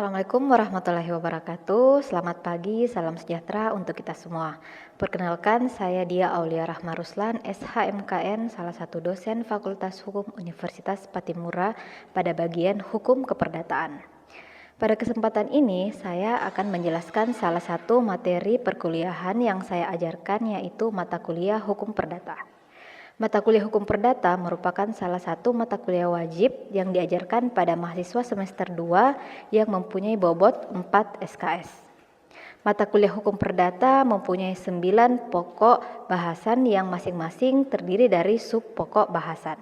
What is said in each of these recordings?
Assalamualaikum warahmatullahi wabarakatuh. Selamat pagi, salam sejahtera untuk kita semua. Perkenalkan, saya Dia Aulia Rahma Ruslan, SHMKN, salah satu dosen Fakultas Hukum Universitas Patimura pada bagian Hukum Keperdataan. Pada kesempatan ini, saya akan menjelaskan salah satu materi perkuliahan yang saya ajarkan, yaitu mata kuliah Hukum Perdata. Mata kuliah Hukum Perdata merupakan salah satu mata kuliah wajib yang diajarkan pada mahasiswa semester 2 yang mempunyai bobot 4 SKS. Mata kuliah Hukum Perdata mempunyai 9 pokok bahasan yang masing-masing terdiri dari sub pokok bahasan.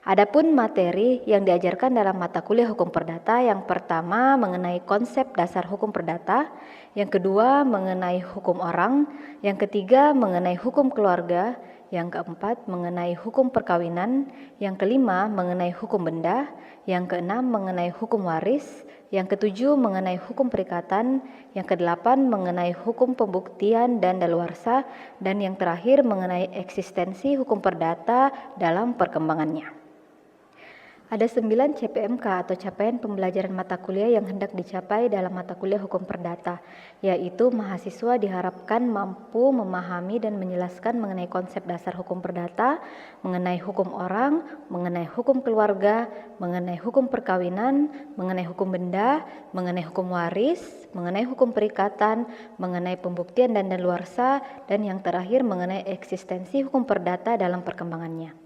Adapun materi yang diajarkan dalam mata kuliah Hukum Perdata, yang pertama mengenai konsep dasar hukum perdata, yang kedua mengenai hukum orang, yang ketiga mengenai hukum keluarga, yang keempat mengenai hukum perkawinan, yang kelima mengenai hukum benda, yang keenam mengenai hukum waris, yang ketujuh mengenai hukum perikatan, yang kedelapan mengenai hukum pembuktian dan daluarsa, dan yang terakhir mengenai eksistensi hukum perdata dalam perkembangannya. Ada 9 CPMK atau capaian pembelajaran mata kuliah yang hendak dicapai dalam mata kuliah Hukum Perdata, yaitu mahasiswa diharapkan mampu memahami dan menjelaskan mengenai konsep dasar hukum perdata, mengenai hukum orang, mengenai hukum keluarga, mengenai hukum perkawinan, mengenai hukum benda, mengenai hukum waris, mengenai hukum perikatan, mengenai pembuktian dan daluarsa, dan yang terakhir mengenai eksistensi hukum perdata dalam perkembangannya.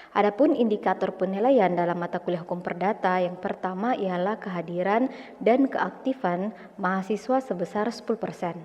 Adapun indikator penilaian dalam mata kuliah Hukum Perdata, yang pertama ialah kehadiran dan keaktifan mahasiswa sebesar 10%,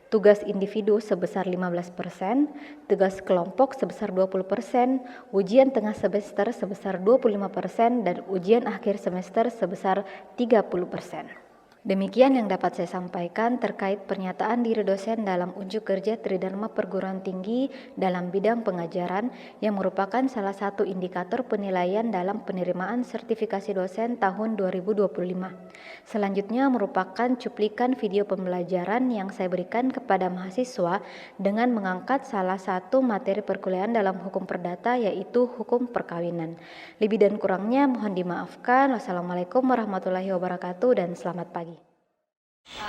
tugas individu sebesar 15%, tugas kelompok sebesar 20%, ujian tengah semester sebesar 25%, dan ujian akhir semester sebesar 30%. Demikian yang dapat saya sampaikan terkait pernyataan diri dosen dalam unjuk kerja Tridharma Perguruan Tinggi dalam bidang pengajaran, yang merupakan salah satu indikator penilaian dalam penerimaan sertifikasi dosen tahun 2025. Selanjutnya merupakan cuplikan video pembelajaran yang saya berikan kepada mahasiswa dengan mengangkat salah satu materi perkuliahan dalam hukum perdata, yaitu hukum perkawinan. Lebih dan kurangnya mohon dimaafkan. Wassalamualaikum warahmatullahi wabarakatuh dan selamat pagi.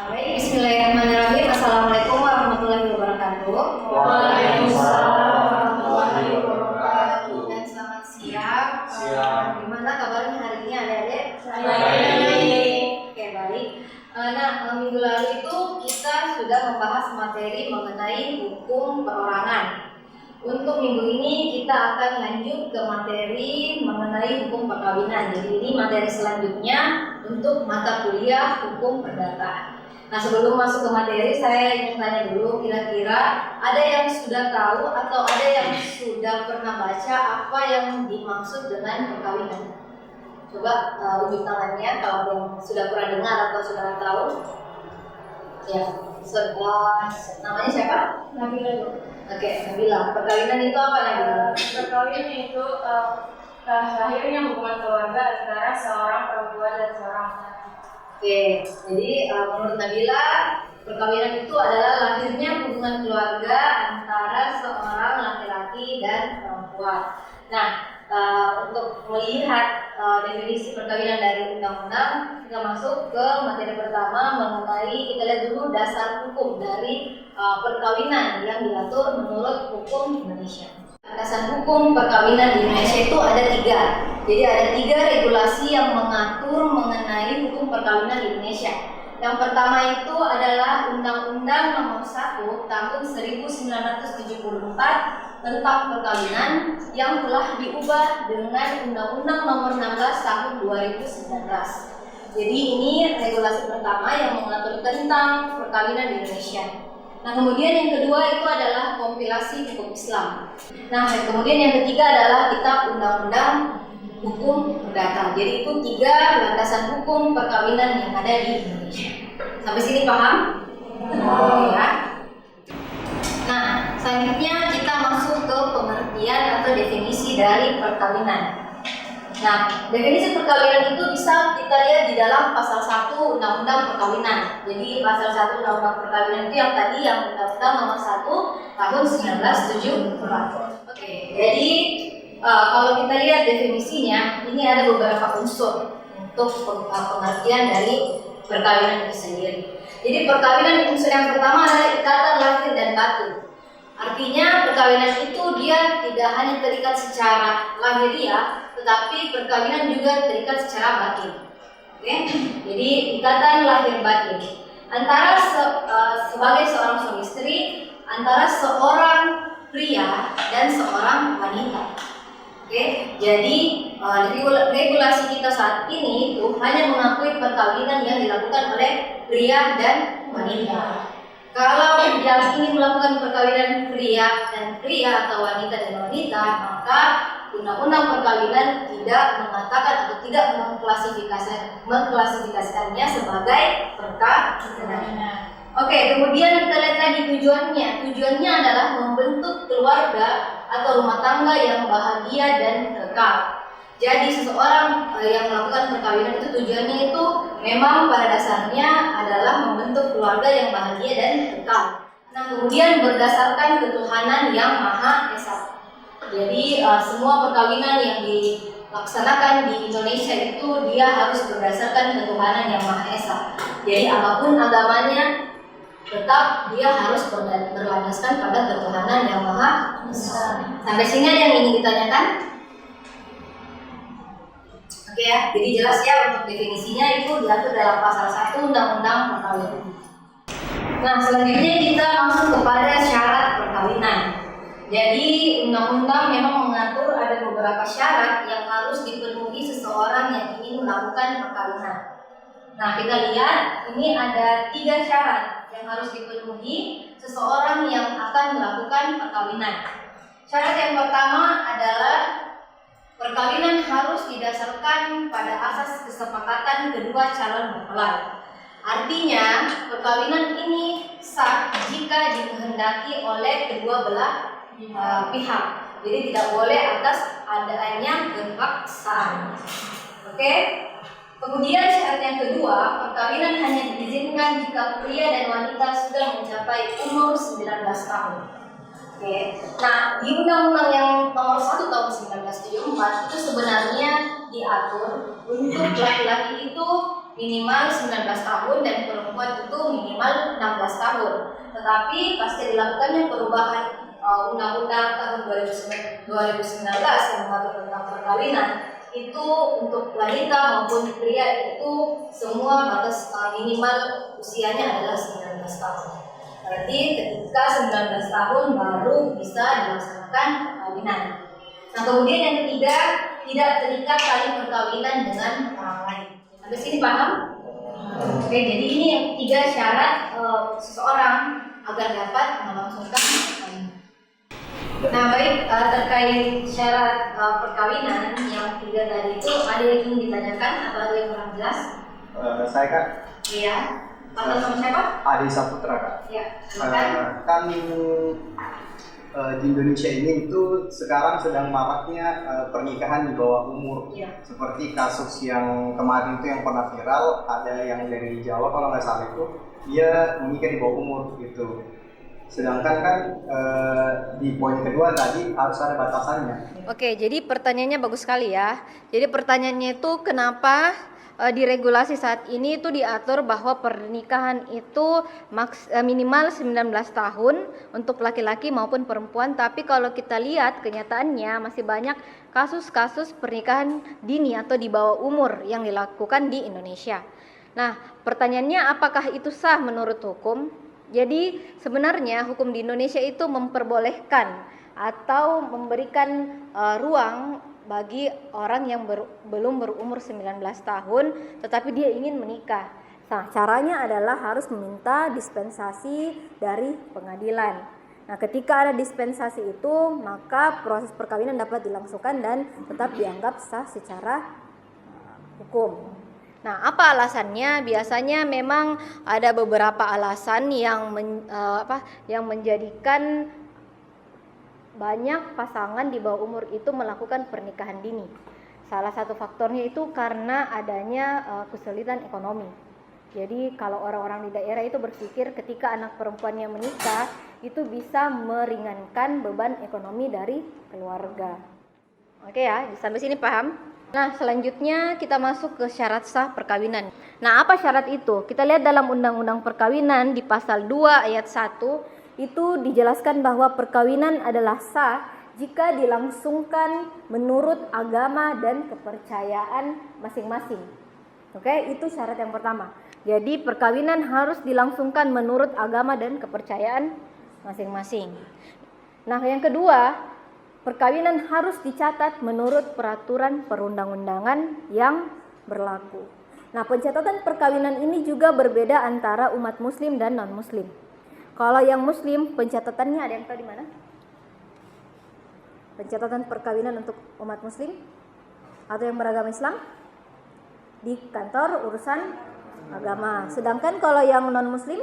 Baik, bismillahirrahmanirrahim. Assalamualaikum warahmatullahi wabarakatuh. Waalaikumsalam warahmatullahi wabarakatuh. Dan selamat siang. Gimana kabarnya hari ini adik-adik? Baik. Oke, baik. Minggu lalu itu kita sudah membahas materi mengenai hukum perorangan. Untuk minggu ini kita akan lanjut ke materi mengenai hukum perkawinan. Jadi ini materi selanjutnya untuk mata kuliah Hukum Perdata. Nah, sebelum masuk ke materi, saya ingin tanya dulu, kira-kira ada yang sudah tahu atau ada yang sudah pernah baca apa yang dimaksud dengan perkawinan? Coba unjuk tangannya kalau ada yang sudah pernah dengar atau sudah tahu. Ya, namanya siapa? Nabila. Oke, Nabila. Perkawinan itu apa, Nabila? Perkawinan itu lahirnya hubungan keluarga antara seorang perempuan dan seorang laki. Oke, jadi menurut Nabila, perkawinan itu adalah lahirnya hubungan keluarga antara seorang laki-laki dan perempuan. Nah, untuk melihat definisi perkawinan dari undang-undang, kita masuk ke materi pertama mengenai, kita lihat dulu dasar hukum dari perkawinan yang diatur menurut hukum Indonesia. Dasar hukum perkawinan di Indonesia itu ada 3. Jadi ada 3 regulasi yang mengatur mengenai hukum perkawinan di Indonesia. Yang pertama itu adalah Undang-Undang Nomor 1 Tahun 1974 tentang perkawinan yang telah diubah dengan Undang-Undang Nomor 16 Tahun 2019. Jadi ini regulasi pertama yang mengatur tentang perkawinan di Indonesia. Nah, kemudian yang kedua itu adalah kompilasi hukum Islam. Nah, kemudian yang ketiga adalah Kitab Undang-Undang Hukum Perdata. Jadi itu 3 landasan hukum perkawinan yang ada di Indonesia. Sampai sini paham? Ya. Nah, selanjutnya kita masuk ke pengertian atau definisi dari perkawinan. Nah, definisi perkawinan itu bisa kita lihat di dalam pasal 1 Undang-Undang Perkawinan. Jadi pasal 1 Undang-Undang Perkawinan itu yang tadi, yang Undang-Undang Nomor 1 Tahun 1974. Oke, jadi kalau kita lihat definisinya, ini ada beberapa unsur untuk pengertian dari perkawinan itu sendiri. Jadi perkawinan unsur yang pertama adalah ikatan lahir dan batin. Artinya perkawinan itu dia tidak hanya terikat secara lahiriah, tetapi perkawinan juga terikat secara batin. Oke? Jadi ikatan lahir batin antara sebagai seorang suami istri, antara seorang pria dan seorang wanita. Oke, jadi regulasi kita saat ini itu hanya mengakui perkawinan yang dilakukan oleh pria dan wanita. Kalau yang ingin melakukan perkawinan pria dan pria atau wanita dan wanita, maka undang-undang perkawinan tidak mengatakan atau tidak mengklasifikasikannya sebagai perkawinan. Oke, kemudian kita lihat lagi tujuannya. Tujuannya adalah membentuk keluarga atau rumah tangga yang bahagia dan kekal. Jadi seseorang yang melakukan perkawinan itu tujuannya itu memang pada dasarnya adalah membentuk keluarga yang bahagia dan kekal. Nah, kemudian berdasarkan ketuhanan yang Maha Esa. Jadi semua perkawinan yang dilaksanakan di Indonesia itu dia harus berdasarkan ketuhanan yang Maha Esa. Jadi apapun agamanya, tetap dia harus berlandaskan pada ketuhanan yang Maha Esa. Sampai sini ada yang ingin ditanyakan? Oke ya, jadi jelas ya untuk definisinya itu diatur dalam pasal 1 Undang-Undang Perkawinan. Nah, selanjutnya kita langsung kepada syarat perkawinan. Jadi undang-undang memang mengatur ada beberapa syarat yang harus dipenuhi seseorang yang ingin melakukan perkawinan. Nah, kita lihat ini ada 3 syarat yang harus dipenuhi seseorang yang akan melakukan perkawinan. Syarat yang pertama adalah perkawinan harus didasarkan pada asas kesepakatan kedua calon mempelai. Artinya, perkawinan ini sah jika dikehendaki oleh kedua belah pihak. Jadi tidak boleh atas adanya kepaksaan. Oke? Kemudian syarat yang kedua, perkawinan hanya diizinkan jika pria dan wanita sudah mencapai umur 19 tahun. Oke. Nah, di Undang-Undang yang nomor 1 tahun 1974 itu sebenarnya diatur untuk laki-laki itu minimal 19 tahun dan perempuan itu minimal 16 tahun. Tetapi pasca dilakukannya perubahan Undang-Undang tahun 2019 yang mengatur tentang perkawinan, itu untuk wanita maupun pria itu semua batas minimal usianya adalah 19 tahun. Berarti ketika 19 tahun baru bisa dilaksanakan perkawinan. Nah, kemudian yang ketiga, tidak terikat tali perkawinan dengan orang lain. Sampai sini paham? Oke, jadi ini yang 3 syarat seseorang agar dapat melangsungkan perkawinan. Nah, baik, terkait syarat perkawinan yang 3 tadi itu ada yang ingin ditanyakan atau ada yang kurang jelas? Saya Kak. Iya. Atas nama siapa? Adi Saputra Kak. Ya, silakan. Kan di Indonesia ini itu sekarang sedang maraknya pernikahan di bawah umur. Ya. Seperti kasus yang kemarin itu yang pernah viral, ada yang dari Jawa kalau nggak salah itu dia menikah di bawah umur gitu. Sedangkan kan di poin kedua tadi harus ada batasannya. Oke, jadi pertanyaannya bagus sekali ya. Jadi pertanyaannya itu kenapa di regulasi saat ini itu diatur bahwa pernikahan itu minimal 19 tahun untuk laki-laki maupun perempuan, tapi kalau kita lihat kenyataannya masih banyak kasus-kasus pernikahan dini atau di bawah umur yang dilakukan di Indonesia. Nah, pertanyaannya apakah itu sah menurut hukum? Jadi sebenarnya hukum di Indonesia itu memperbolehkan atau memberikan ruang bagi orang yang belum berumur 19 tahun tetapi dia ingin menikah. Nah, caranya adalah harus meminta dispensasi dari pengadilan. Nah, ketika ada dispensasi itu, maka proses perkawinan dapat dilangsungkan dan tetap dianggap sah secara hukum. Nah, apa alasannya? Biasanya memang ada beberapa alasan yang menjadikan banyak pasangan di bawah umur itu melakukan pernikahan dini. Salah satu faktornya itu karena adanya kesulitan ekonomi. Jadi kalau orang-orang di daerah itu berpikir ketika anak perempuannya menikah itu bisa meringankan beban ekonomi dari keluarga. Oke ya, sampai sini paham? Nah, selanjutnya kita masuk ke syarat sah perkawinan. Nah, apa syarat itu? Kita lihat dalam Undang-Undang Perkawinan di pasal 2 ayat 1, itu dijelaskan bahwa perkawinan adalah sah jika dilangsungkan menurut agama dan kepercayaan masing-masing. Oke, itu syarat yang pertama. Jadi perkawinan harus dilangsungkan menurut agama dan kepercayaan masing-masing. Nah, yang kedua, perkawinan harus dicatat menurut peraturan perundang-undangan yang berlaku. Nah, pencatatan perkawinan ini juga berbeda antara umat muslim dan non-muslim. Kalau yang muslim, pencatatannya ada yang tahu di mana? Pencatatan perkawinan untuk umat muslim atau yang beragama Islam? Di kantor urusan agama. Sedangkan kalau yang non-muslim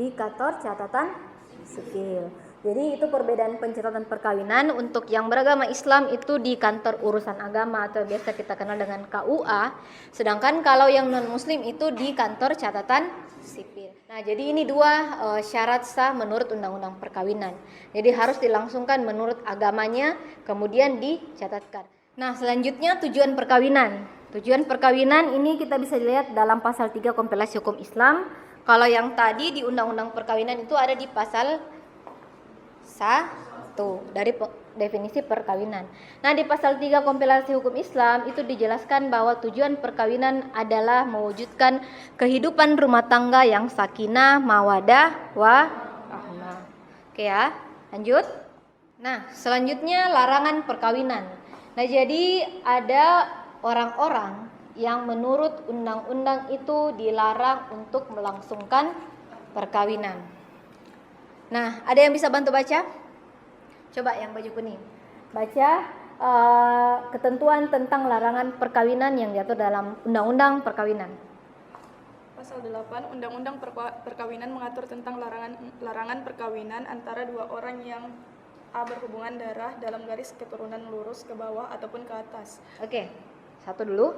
di kantor catatan sipil. Jadi itu perbedaan pencatatan perkawinan. Untuk yang beragama Islam itu di kantor urusan agama atau biasa kita kenal dengan KUA. Sedangkan kalau yang non muslim itu di kantor catatan sipil. Nah, jadi ini dua syarat sah menurut undang-undang perkawinan. Jadi harus dilangsungkan menurut agamanya, kemudian dicatatkan. Nah, selanjutnya tujuan perkawinan. Tujuan perkawinan ini kita bisa lihat dalam pasal 3 kompilasi hukum Islam. Kalau yang tadi di undang-undang perkawinan itu ada di pasal 1 dari definisi perkawinan. Nah, di pasal 3 kompilasi hukum Islam itu dijelaskan bahwa tujuan perkawinan adalah mewujudkan kehidupan rumah tangga yang sakinah, mawadah, warahmah. Oke ya, lanjut. Nah, selanjutnya larangan perkawinan. Nah, jadi ada orang-orang yang menurut undang-undang itu dilarang untuk melangsungkan perkawinan. Nah, ada yang bisa bantu baca? Coba yang baju kuning. Baca ketentuan tentang larangan perkawinan yang diatur dalam Undang-Undang Perkawinan. Pasal 8 Undang-Undang Perkawinan mengatur tentang larangan perkawinan antara dua orang yang berhubungan darah dalam garis keturunan lurus ke bawah ataupun ke atas. Oke, satu dulu.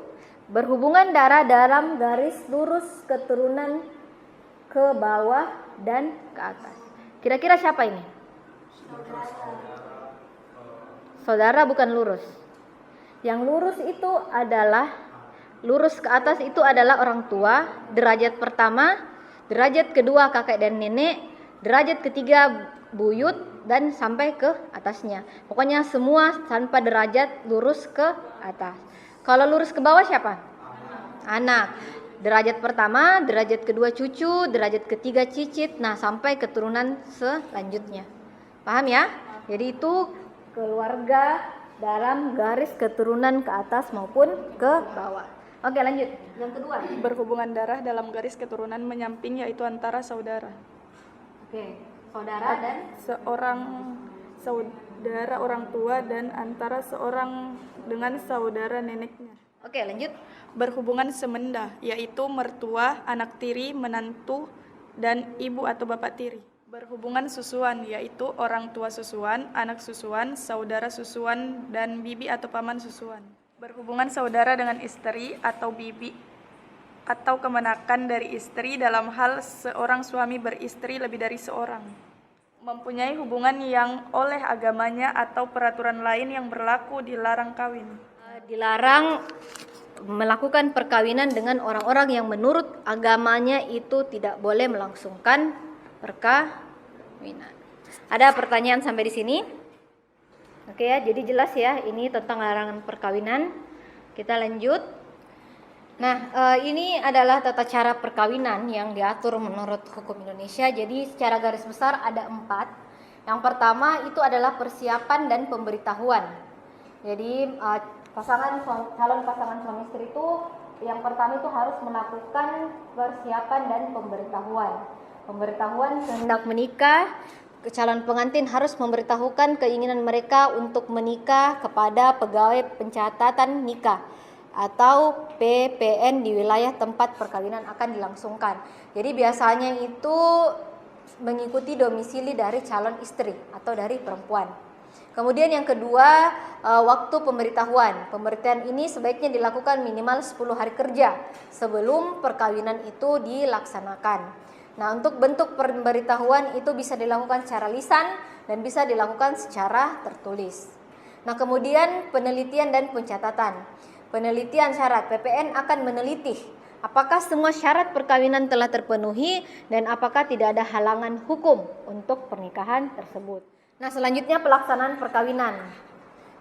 Berhubungan darah dalam garis lurus keturunan ke bawah dan ke atas. Kira-kira siapa ini? Saudara bukan lurus. Yang lurus itu adalah, lurus ke atas itu adalah orang tua, derajat pertama, derajat kedua kakek dan nenek, derajat ketiga buyut, dan sampai ke atasnya. Pokoknya semua tanpa derajat lurus ke atas. Kalau lurus ke bawah siapa? Anak. Derajat pertama, derajat kedua cucu, derajat ketiga cicit, nah sampai keturunan selanjutnya. Paham ya? Jadi itu keluarga dalam garis keturunan ke atas maupun ke bawah. Oke, lanjut. Yang kedua. Berhubungan darah dalam garis keturunan menyamping yaitu antara saudara. Oke, saudara dan seorang saudara orang tua dan antara seorang dengan saudara neneknya. Oke, lanjut. Berhubungan semenda yaitu mertua, anak tiri, menantu, dan ibu atau bapak tiri. Berhubungan susuan yaitu orang tua susuan, anak susuan, saudara susuan, dan bibi atau paman susuan. Berhubungan saudara dengan istri atau bibi atau kemenakan dari istri dalam hal seorang suami beristri lebih dari seorang. Mempunyai hubungan yang oleh agamanya atau peraturan lain yang berlaku dilarang kawin. Dilarang melakukan perkawinan dengan orang-orang yang menurut agamanya itu tidak boleh melangsungkan perkawinan. Ada pertanyaan sampai di sini? Oke ya, jadi jelas ya ini tentang larangan perkawinan. Kita lanjut. Nah, ini adalah tata cara perkawinan yang diatur menurut hukum Indonesia. Jadi secara garis besar ada 4. Yang pertama itu adalah persiapan dan pemberitahuan. Jadi calon pasangan suami istri itu yang pertama itu harus melakukan persiapan dan pemberitahuan. Pemberitahuan hendak menikah, calon pengantin harus memberitahukan keinginan mereka untuk menikah kepada pegawai pencatatan nikah atau PPN di wilayah tempat perkawinan akan dilangsungkan. Jadi biasanya itu mengikuti domisili dari calon istri atau dari perempuan. Kemudian yang kedua, waktu pemberitahuan. Pemberitahuan ini sebaiknya dilakukan minimal 10 hari kerja sebelum perkawinan itu dilaksanakan. Nah, untuk bentuk pemberitahuan itu bisa dilakukan secara lisan, dan bisa dilakukan secara tertulis. Nah, kemudian penelitian dan pencatatan. Penelitian syarat, PPN akan meneliti apakah semua syarat perkawinan telah terpenuhi dan apakah tidak ada halangan hukum untuk pernikahan tersebut. Nah, selanjutnya pelaksanaan perkawinan.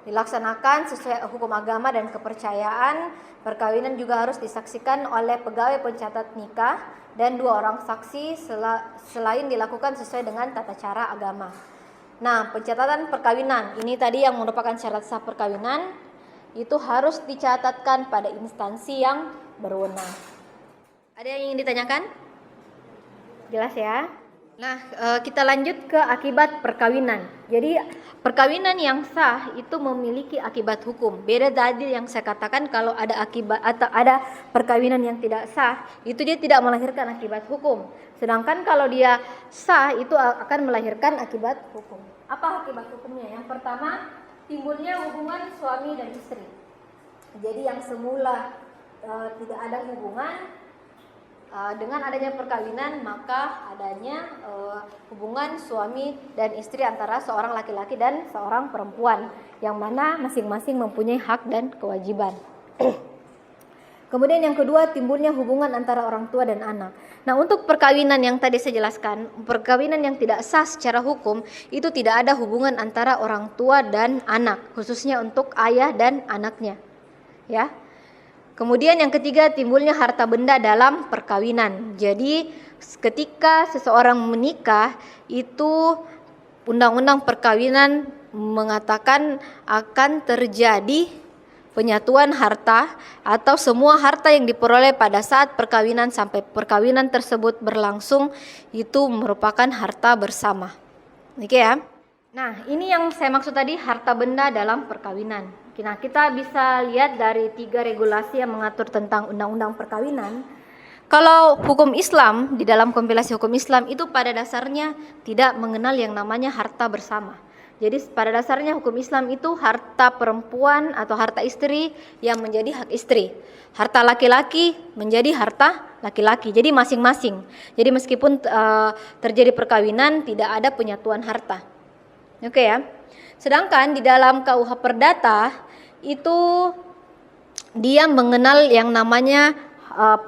Dilaksanakan sesuai hukum agama dan kepercayaan. Perkawinan juga harus disaksikan oleh pegawai pencatat nikah dan 2 orang saksi selain dilakukan sesuai dengan tata cara agama. Nah, pencatatan perkawinan ini tadi yang merupakan syarat sah perkawinan itu harus dicatatkan pada instansi yang berwenang. Ada yang ingin ditanyakan? Jelas ya? Nah, kita lanjut ke akibat perkawinan. Jadi perkawinan yang sah itu memiliki akibat hukum. Beda tadi yang saya katakan kalau ada akibat atau ada perkawinan yang tidak sah, itu dia tidak melahirkan akibat hukum. Sedangkan kalau dia sah itu akan melahirkan akibat hukum. Apa akibat hukumnya? Yang pertama, timbulnya hubungan suami dan istri. Jadi yang semula tidak ada hubungan, dengan adanya perkawinan maka adanya hubungan suami dan istri antara seorang laki-laki dan seorang perempuan yang mana masing-masing mempunyai hak dan kewajiban. Kemudian yang kedua, timbulnya hubungan antara orang tua dan anak. Nah, untuk perkawinan yang tadi saya jelaskan, perkawinan yang tidak sah secara hukum itu tidak ada hubungan antara orang tua dan anak, khususnya untuk ayah dan anaknya. Ya. Kemudian yang ketiga, timbulnya harta benda dalam perkawinan. Jadi ketika seseorang menikah itu undang-undang perkawinan mengatakan akan terjadi penyatuan harta atau semua harta yang diperoleh pada saat perkawinan sampai perkawinan tersebut berlangsung itu merupakan harta bersama. Oke ya. Nah, ini yang saya maksud tadi harta benda dalam perkawinan. Nah, kita bisa lihat dari 3 regulasi yang mengatur tentang undang-undang perkawinan. Kalau hukum Islam, di dalam kompilasi hukum Islam itu pada dasarnya tidak mengenal yang namanya harta bersama. Jadi pada dasarnya hukum Islam itu harta perempuan atau harta istri yang menjadi hak istri. Harta laki-laki menjadi harta laki-laki. Jadi masing-masing. Jadi meskipun terjadi perkawinan tidak ada penyatuan harta. Oke ya. Sedangkan di dalam KUH Perdata itu dia mengenal yang namanya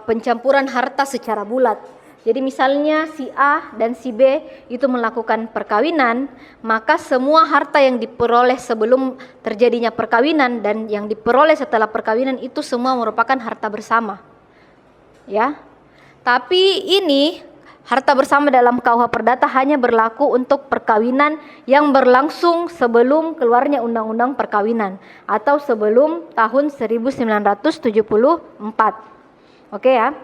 pencampuran harta secara bulat. Jadi misalnya si A dan si B itu melakukan perkawinan, maka semua harta yang diperoleh sebelum terjadinya perkawinan dan yang diperoleh setelah perkawinan itu semua merupakan harta bersama. Ya. Tapi ini harta bersama dalam KUH Perdata hanya berlaku untuk perkawinan yang berlangsung sebelum keluarnya Undang-Undang Perkawinan atau sebelum tahun 1974. Oke ya.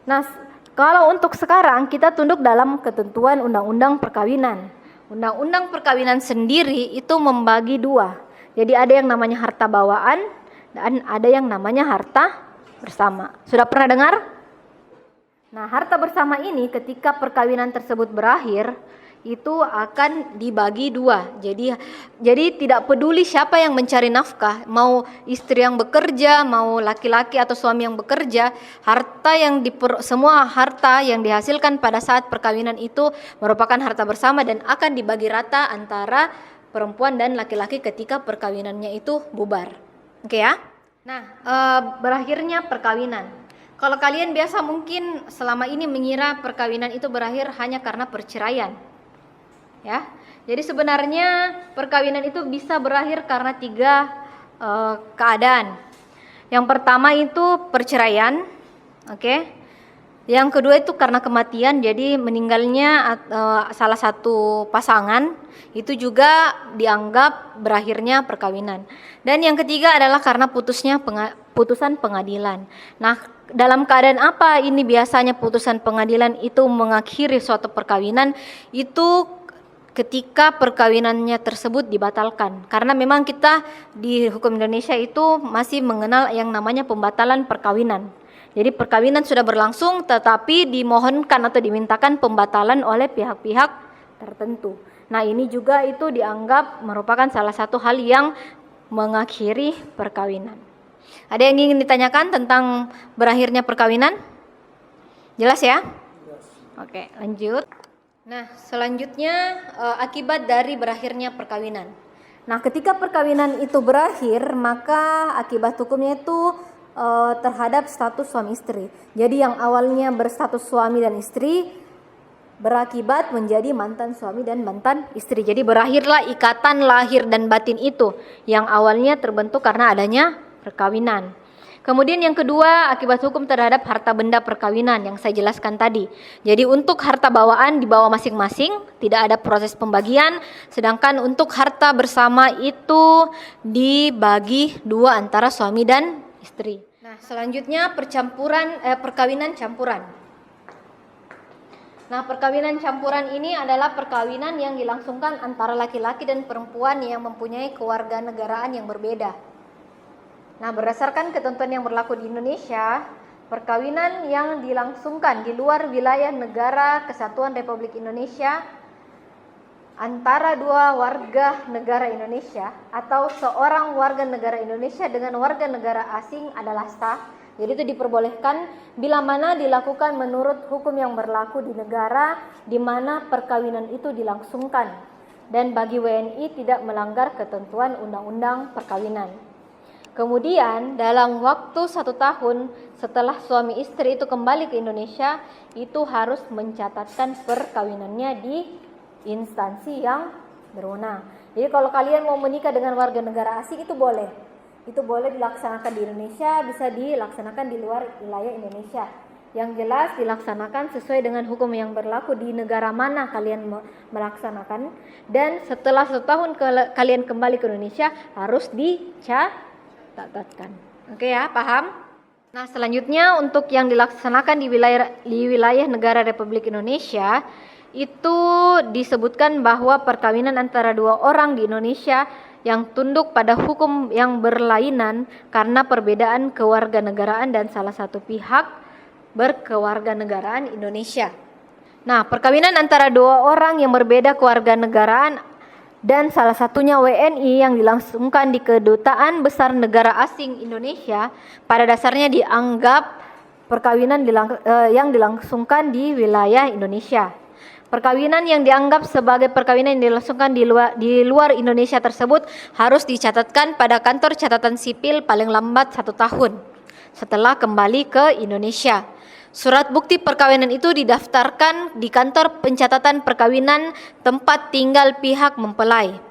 Nah, kalau untuk sekarang kita tunduk dalam ketentuan Undang-Undang Perkawinan. Undang-Undang Perkawinan sendiri itu membagi 2. Jadi ada yang namanya harta bawaan dan ada yang namanya harta bersama. Sudah pernah dengar? Nah, harta bersama ini ketika perkawinan tersebut berakhir itu akan dibagi 2. Jadi tidak peduli siapa yang mencari nafkah, mau istri yang bekerja, mau laki-laki atau suami yang bekerja, semua harta yang dihasilkan pada saat perkawinan itu merupakan harta bersama dan akan dibagi rata antara perempuan dan laki-laki ketika perkawinannya itu bubar. Oke ya? Nah, berakhirnya perkawinan. Kalau kalian biasa mungkin selama ini mengira perkawinan itu berakhir hanya karena perceraian. Ya. Jadi sebenarnya perkawinan itu bisa berakhir karena 3 keadaan. Yang pertama itu perceraian, oke. Yang kedua itu karena kematian, jadi meninggalnya salah satu pasangan, itu juga dianggap berakhirnya perkawinan. Dan yang ketiga adalah karena putusan pengadilan. Nah, dalam keadaan apa ini biasanya putusan pengadilan itu mengakhiri suatu perkawinan? Itu ketika perkawinannya tersebut dibatalkan. Karena memang kita di hukum Indonesia itu masih mengenal yang namanya pembatalan perkawinan. Jadi perkawinan sudah berlangsung tetapi dimohonkan atau dimintakan pembatalan oleh pihak-pihak tertentu. Nah, ini juga itu dianggap merupakan salah satu hal yang mengakhiri perkawinan. Ada yang ingin ditanyakan tentang berakhirnya perkawinan? Jelas ya? Oke, lanjut. Nah, selanjutnya akibat dari berakhirnya perkawinan. Nah, ketika perkawinan itu berakhir, maka akibat hukumnya itu terhadap status suami istri. Jadi yang awalnya berstatus suami dan istri berakibat menjadi mantan suami dan mantan istri. Jadi berakhirlah ikatan lahir dan batin itu yang awalnya terbentuk karena adanya perkawinan. Kemudian yang kedua, akibat hukum terhadap harta benda perkawinan yang saya jelaskan tadi. Jadi untuk harta bawaan dibawa masing-masing, tidak ada proses pembagian, sedangkan untuk harta bersama itu dibagi dua antara suami dan istri. Nah, selanjutnya perkawinan campuran. Nah, perkawinan campuran ini adalah perkawinan yang dilangsungkan antara laki-laki dan perempuan yang mempunyai kewarganegaraan yang berbeda. Nah, berdasarkan ketentuan yang berlaku di Indonesia, perkawinan yang dilangsungkan di luar wilayah negara Kesatuan Republik Indonesia antara dua warga negara Indonesia atau seorang warga negara Indonesia dengan warga negara asing adalah sah. Jadi itu diperbolehkan bila mana dilakukan menurut hukum yang berlaku di negara di mana perkawinan itu dilangsungkan dan bagi WNI tidak melanggar ketentuan undang-undang perkawinan. Kemudian dalam waktu 1 tahun setelah suami istri itu kembali ke Indonesia, itu harus mencatatkan perkawinannya di instansi yang berwenang. Jadi kalau kalian mau menikah dengan warga negara asing itu boleh. Itu boleh dilaksanakan di Indonesia, bisa dilaksanakan di luar wilayah Indonesia. Yang jelas dilaksanakan sesuai dengan hukum yang berlaku di negara mana kalian melaksanakan. Dan setelah 1 tahun kalian kembali ke Indonesia harus dicatatkan. Oke ya, paham? Nah, selanjutnya untuk yang dilaksanakan di wilayah negara Republik Indonesia itu disebutkan bahwa perkawinan antara dua orang di Indonesia yang tunduk pada hukum yang berlainan karena perbedaan kewarganegaraan dan salah satu pihak berkewarganegaraan Indonesia. Nah, perkawinan antara dua orang yang berbeda kewarganegaraan dan salah satunya WNI yang dilangsungkan di Kedutaan Besar Negara Asing Indonesia pada dasarnya dianggap perkawinan yang dilangsungkan di wilayah Indonesia. Perkawinan yang dianggap sebagai perkawinan yang dilangsungkan di luar Indonesia tersebut harus dicatatkan pada kantor catatan sipil paling lambat 1 tahun setelah kembali ke Indonesia. Surat bukti perkawinan itu didaftarkan di kantor pencatatan perkawinan tempat tinggal pihak mempelai.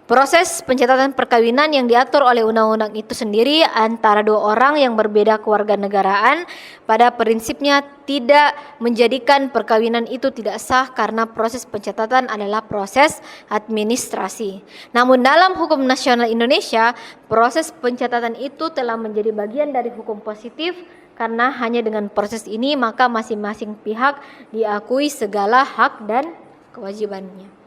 Proses pencatatan perkawinan yang diatur oleh undang-undang itu sendiri antara dua orang yang berbeda kewarganegaraan pada prinsipnya tidak menjadikan perkawinan itu tidak sah karena proses pencatatan adalah proses administrasi. Namun dalam hukum nasional Indonesia, proses pencatatan itu telah menjadi bagian dari hukum positif karena hanya dengan proses ini maka masing-masing pihak diakui segala hak dan kewajibannya.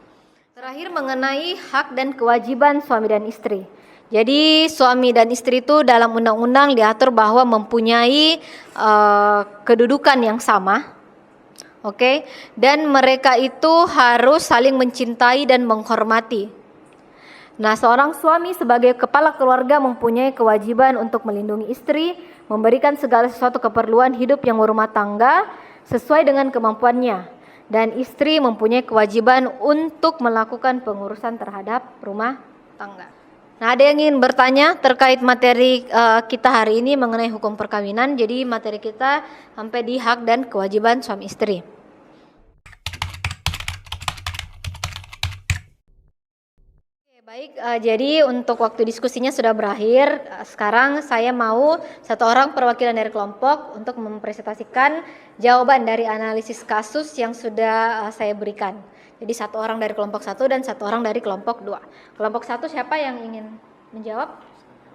Terakhir mengenai hak dan kewajiban suami dan istri. Jadi suami dan istri itu dalam undang-undang diatur bahwa mempunyai kedudukan yang sama. Oke, dan mereka itu harus saling mencintai dan menghormati. Nah, seorang suami sebagai kepala keluarga mempunyai kewajiban untuk melindungi istri, memberikan segala sesuatu keperluan hidup yang berumah tangga sesuai dengan kemampuannya. Dan istri mempunyai kewajiban untuk melakukan pengurusan terhadap rumah tangga. Nah, ada yang ingin bertanya terkait materi kita hari ini mengenai hukum perkawinan. Jadi materi kita sampai di hak dan kewajiban suami istri. Baik, jadi untuk waktu diskusinya sudah berakhir. Sekarang saya mau satu orang perwakilan dari kelompok untuk mempresentasikan jawaban dari analisis kasus yang sudah saya berikan. Jadi satu orang dari kelompok 1 dan satu orang dari kelompok 2. Kelompok 1 siapa yang ingin menjawab?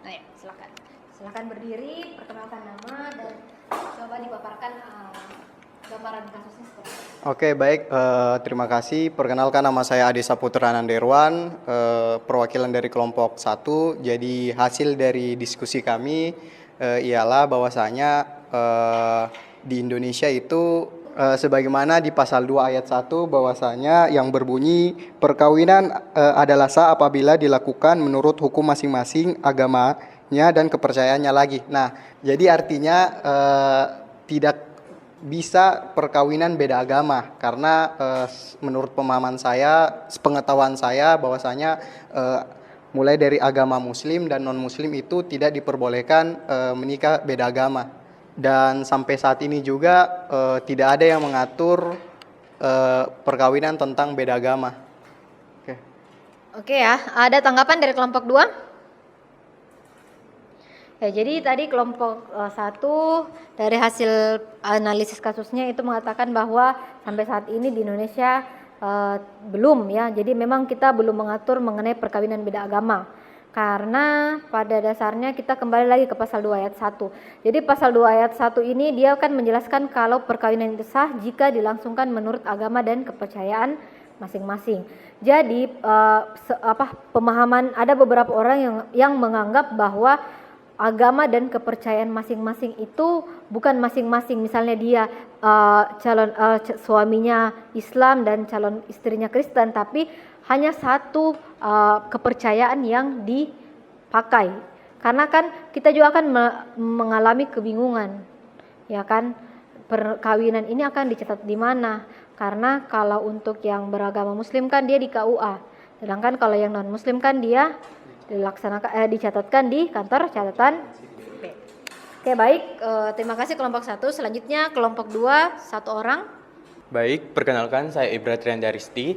Ayo, silakan. Silakan berdiri, perkenalkan nama dan coba dipaparkan gambaran kasusnya seperti apa. Oke, baik. Terima kasih. Perkenalkan, nama saya Ade Saputra Nanderwan, perwakilan dari kelompok 1. Jadi hasil dari diskusi kami ialah bahwasanya di Indonesia itu sebagaimana di pasal 2 ayat 1 bahwasanya yang berbunyi perkawinan adalah sah apabila dilakukan menurut hukum masing-masing agamanya dan kepercayaannya lagi. Nah, jadi artinya tidak bisa perkawinan beda agama, karena menurut pemahaman saya, sepengetahuan saya bahwasanya mulai dari agama muslim dan non muslim itu tidak diperbolehkan menikah beda agama, dan sampai saat ini juga tidak ada yang mengatur perkawinan tentang beda agama. Oke ya, ada tanggapan dari kelompok 2? Ya, jadi tadi kelompok 1 dari hasil analisis kasusnya itu mengatakan bahwa sampai saat ini di Indonesia belum ya. Jadi memang kita belum mengatur mengenai perkawinan beda agama. Karena pada dasarnya kita kembali lagi ke pasal 2 ayat 1. Jadi pasal 2 ayat 1 ini dia akan menjelaskan kalau perkawinan itu sah jika dilangsungkan menurut agama dan kepercayaan masing-masing. Jadi pemahaman, ada beberapa orang yang menganggap bahwa agama dan kepercayaan masing-masing itu bukan masing-masing. Misalnya dia suaminya Islam dan calon istrinya Kristen, tapi hanya satu kepercayaan yang dipakai. Karena kan kita juga akan mengalami kebingungan, ya kan? Perkawinan ini akan dicatat di mana? Karena kalau untuk yang beragama Muslim kan dia di KUA, sedangkan kalau yang non Muslim kan dia dicatatkan di kantor catatan. Oke, baik. Terima kasih kelompok 1. Selanjutnya kelompok 2, 1 orang. Baik, perkenalkan saya Ibra Triandaristi.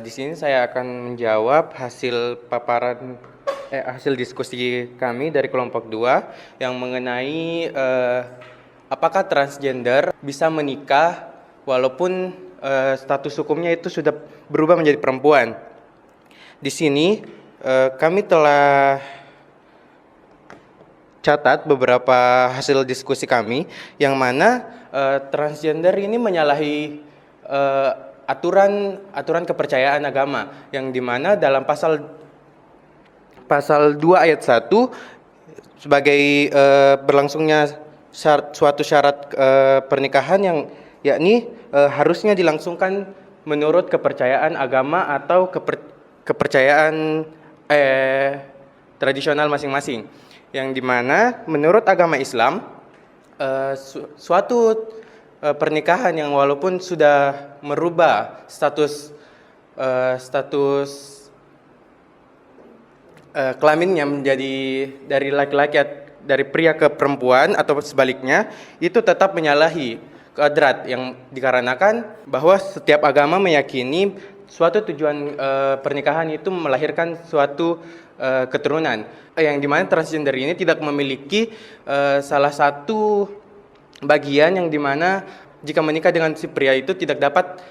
Di sini saya akan menjawab hasil hasil diskusi kami dari kelompok 2 yang mengenai apakah transgender bisa menikah walaupun status hukumnya itu sudah berubah menjadi perempuan. Di sini kami telah catat beberapa hasil diskusi kami yang mana transgender ini menyalahi aturan kepercayaan agama, yang dimana dalam pasal 2 ayat 1 sebagai berlangsungnya suatu syarat pernikahan yang yakni harusnya dilangsungkan menurut kepercayaan agama atau kepercayaan tradisional masing-masing, yang dimana menurut agama Islam suatu pernikahan yang walaupun sudah merubah status kelaminnya menjadi dari laki-laki, dari pria ke perempuan atau sebaliknya, itu tetap menyalahi kodrat, yang dikarenakan bahwa setiap agama meyakini suatu tujuan pernikahan itu melahirkan suatu keturunan, yang dimana transgender ini tidak memiliki salah satu bagian yang dimana jika menikah dengan si pria itu tidak dapat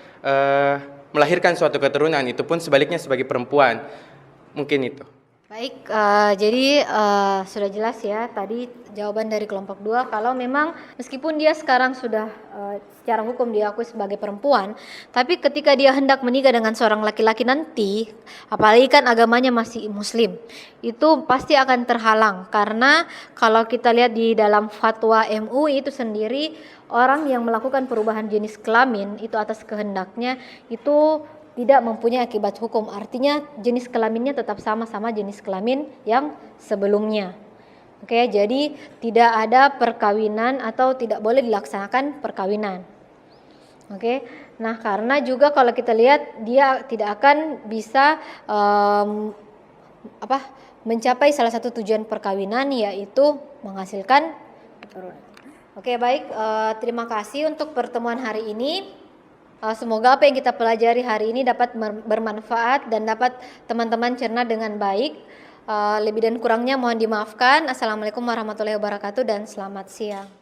melahirkan suatu keturunan, itu pun sebaliknya sebagai perempuan. Mungkin itu. Baik, jadi sudah jelas ya tadi jawaban dari kelompok 2 kalau memang meskipun dia sekarang sudah secara hukum diakui sebagai perempuan, tapi ketika dia hendak menikah dengan seorang laki-laki nanti, apalagi kan agamanya masih Muslim, itu pasti akan terhalang. Karena kalau kita lihat di dalam fatwa MUI itu sendiri, orang yang melakukan perubahan jenis kelamin itu atas kehendaknya itu tidak mempunyai akibat hukum, artinya jenis kelaminnya tetap sama-sama jenis kelamin yang sebelumnya. Oke, jadi tidak ada perkawinan atau tidak boleh dilaksanakan perkawinan. Oke, nah karena juga kalau kita lihat dia tidak akan bisa mencapai salah satu tujuan perkawinan, yaitu menghasilkan keturunan. Oke, baik, terima kasih untuk pertemuan hari ini. Semoga apa yang kita pelajari hari ini dapat bermanfaat dan dapat teman-teman cerna dengan baik. Lebih dan kurangnya mohon dimaafkan. Assalamualaikum warahmatullahi wabarakatuh dan selamat siang.